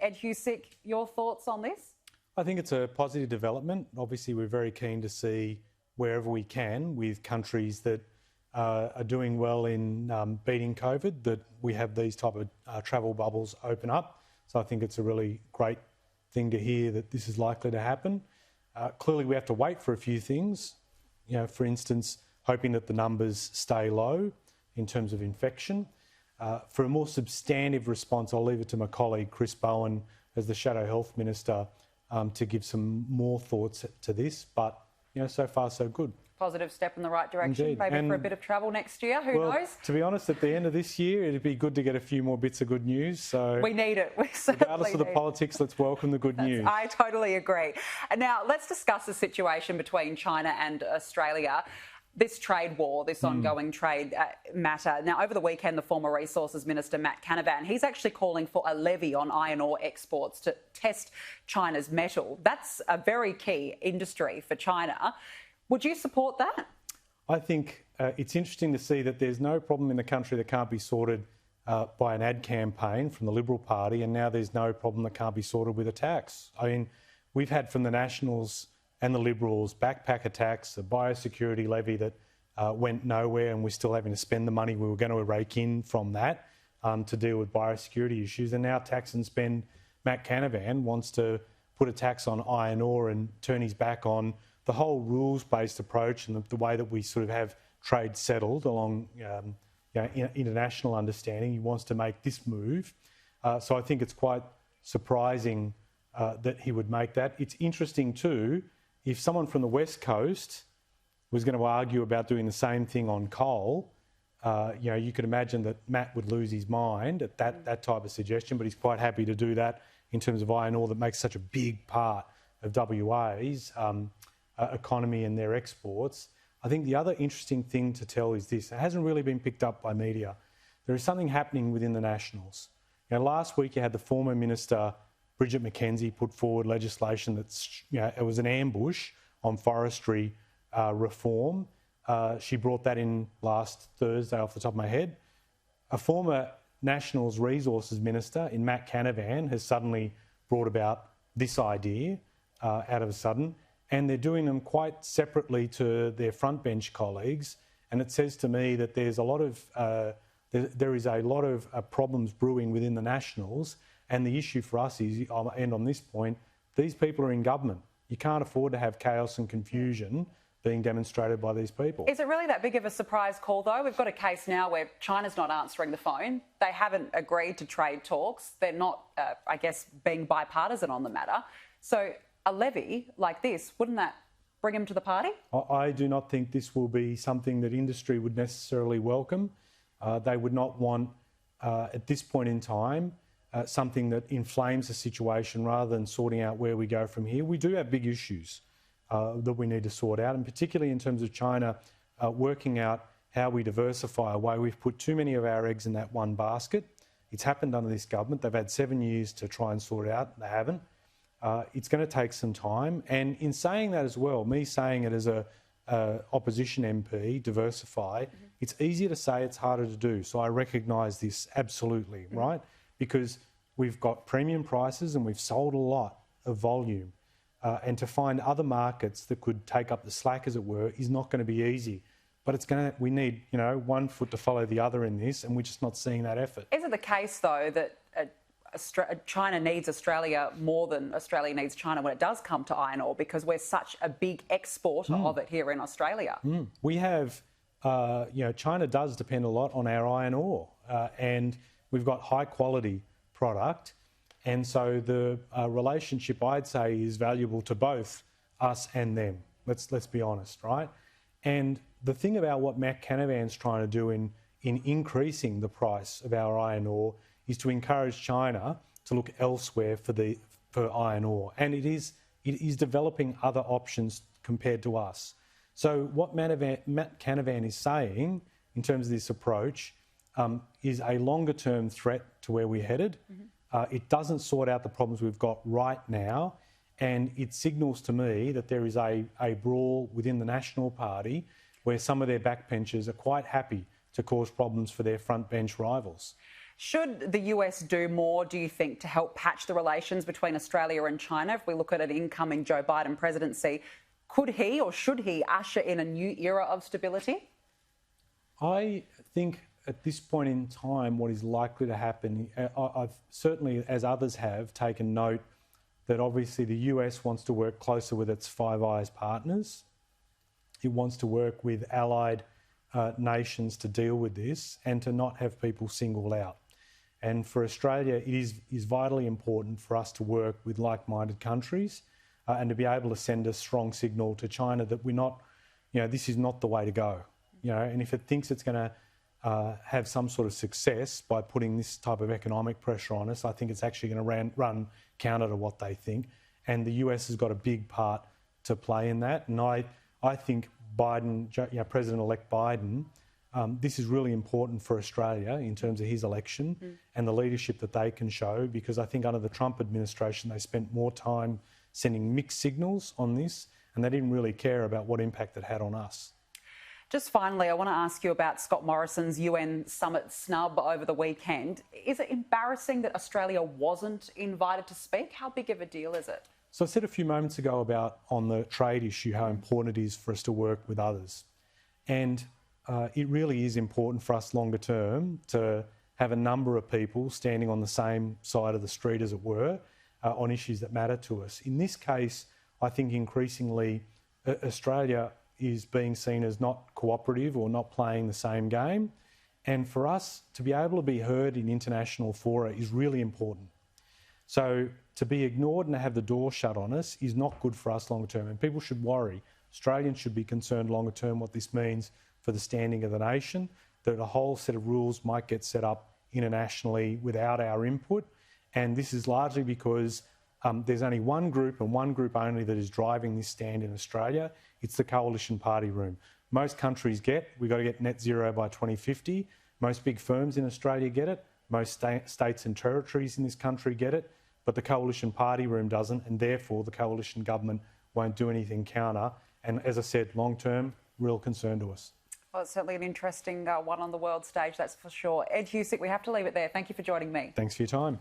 Ed Husic, your thoughts on this? I think it's a positive development. Obviously, we're very keen to see wherever we can with countries that are doing well in beating COVID, that we have these type of travel bubbles open up. So I think it's a really great thing to hear that this is likely to happen. Clearly, we have to wait for a few things. You know, for instance, hoping that the numbers stay low in terms of infection. For a more substantive response, I'll leave it to my colleague Chris Bowen as the Shadow Health Minister to give some more thoughts to this. But, you know, so far so good. Positive step in the right direction. Indeed. Maybe for a bit of travel next year, who knows? To be honest, at the end of this year, it'd be good to get a few more bits of good news. So we need it. We certainly regardless of the politics, let's welcome the good news. I totally agree. And now let's discuss the situation between China and Australia. This trade war, this ongoing trade matter. Now, over the weekend, the former Resources Minister, Matt Canavan, he's actually calling for a levy on iron ore exports to test China's metal. That's a very key industry for China. Would you support that? I think it's interesting to see that there's no problem in the country that can't be sorted by an ad campaign from the Liberal Party, and now there's no problem that can't be sorted with a tax. I mean, we've had from the Nationals and the Liberals backpack attacks, a biosecurity levy that went nowhere, and we're still having to spend the money we were going to rake in from that to deal with biosecurity issues. And now tax and spend, Matt Canavan wants to put a tax on iron ore and turn his back on the whole rules-based approach and the way that we sort of have trade settled along international understanding. He wants to make this move. So I think it's quite surprising that he would make that. It's interesting too, if someone from the West Coast was going to argue about doing the same thing on coal, you could imagine that Matt would lose his mind at that type of suggestion, but he's quite happy to do that in terms of iron ore that makes such a big part of WA's economy and their exports. I think the other interesting thing to tell is this. It hasn't really been picked up by media. There is something happening within the Nationals. Last week you had the former Minister, Bridget McKenzie, put forward legislation that's, it was an ambush on forestry reform. She brought that in last Thursday off the top of my head. A former Nationals Resources Minister in Matt Canavan has suddenly brought about this idea out of a sudden, and they're doing them quite separately to their front bench colleagues. And it says to me that there's a lot of there is a lot of problems brewing within the Nationals. And the issue for us is, I'll end on this point, these people are in government. You can't afford to have chaos and confusion being demonstrated by these people. Is it really that big of a surprise call, though? We've got a case now where China's not answering the phone. They haven't agreed to trade talks. They're not, being bipartisan on the matter. So a levy like this, wouldn't that bring them to the party? I do not think this will be something that industry would necessarily welcome. They would not want, at this point in time, something that inflames the situation rather than sorting out where we go from here. We do have big issues that we need to sort out, and particularly in terms of China working out how we diversify away. We've put too many of our eggs in that one basket. It's happened under this government. They've had 7 years to try and sort it out. They haven't. It's going to take some time. And in saying that as well, me saying it as a opposition MP, diversify, it's easier to say, it's harder to do. So I recognise this absolutely, right? Because we've got premium prices and we've sold a lot of volume. And to find other markets that could take up the slack, as it were, is not going to be easy. But we need, one foot to follow the other in this, and we're just not seeing that effort. Is it the case, though, that China needs Australia more than Australia needs China when it does come to iron ore, because we're such a big exporter of it here in Australia? We have, China does depend a lot on our iron ore, and we've got high quality product. And so the relationship, I'd say, is valuable to both us and them. Let's be honest, right? And the thing about what Matt Canavan's trying to do in increasing the price of our iron ore is to encourage China to look elsewhere for iron ore. And it is developing other options compared to us. So what Matt Canavan is saying in terms of this approach is a longer-term threat to where we're headed. It doesn't sort out the problems we've got right now, and it signals to me that there is a brawl within the National Party where some of their backbenchers are quite happy to cause problems for their front bench rivals. Should the US do more, do you think, to help patch the relations between Australia and China? If we look at an incoming Joe Biden presidency, could he or should he usher in a new era of stability? I think at this point in time, what is likely to happen, I've certainly, as others have, taken note that obviously the US wants to work closer with its Five Eyes partners. It wants to work with allied nations to deal with this and to not have people singled out. And for Australia, it is vitally important for us to work with like-minded countries and to be able to send a strong signal to China that we're not, this is not the way to go. And if it thinks it's going to have some sort of success by putting this type of economic pressure on us, I think it's actually going to run counter to what they think. And the US has got a big part to play in that. And I think Biden, President-elect Biden, this is really important for Australia in terms of his election and the leadership that they can show, because I think under the Trump administration, they spent more time sending mixed signals on this, and they didn't really care about what impact it had on us. Just finally, I want to ask you about Scott Morrison's UN summit snub over the weekend. Is it embarrassing that Australia wasn't invited to speak? How big of a deal is it? So I said a few moments ago about, on the trade issue, how important it is for us to work with others. And it really is important for us longer term to have a number of people standing on the same side of the street, as it were, on issues that matter to us. In this case, I think increasingly Australia is being seen as not cooperative or not playing the same game. And for us to be able to be heard in international fora is really important. So to be ignored and to have the door shut on us is not good for us longer term. And people should worry. Australians should be concerned longer term what this means for the standing of the nation, that a whole set of rules might get set up internationally without our input. And this is largely because there's only one group and one group only that is driving this stand in Australia. It's the coalition party room. Most countries we've got to get net zero by 2050. Most big firms in Australia get it. Most states and territories in this country get it. But the coalition party room doesn't, and therefore the coalition government won't do anything counter. And as I said, long term, real concern to us. Well, it's certainly an interesting one on the world stage, that's for sure. Ed Husic, we have to leave it there. Thank you for joining me. Thanks for your time.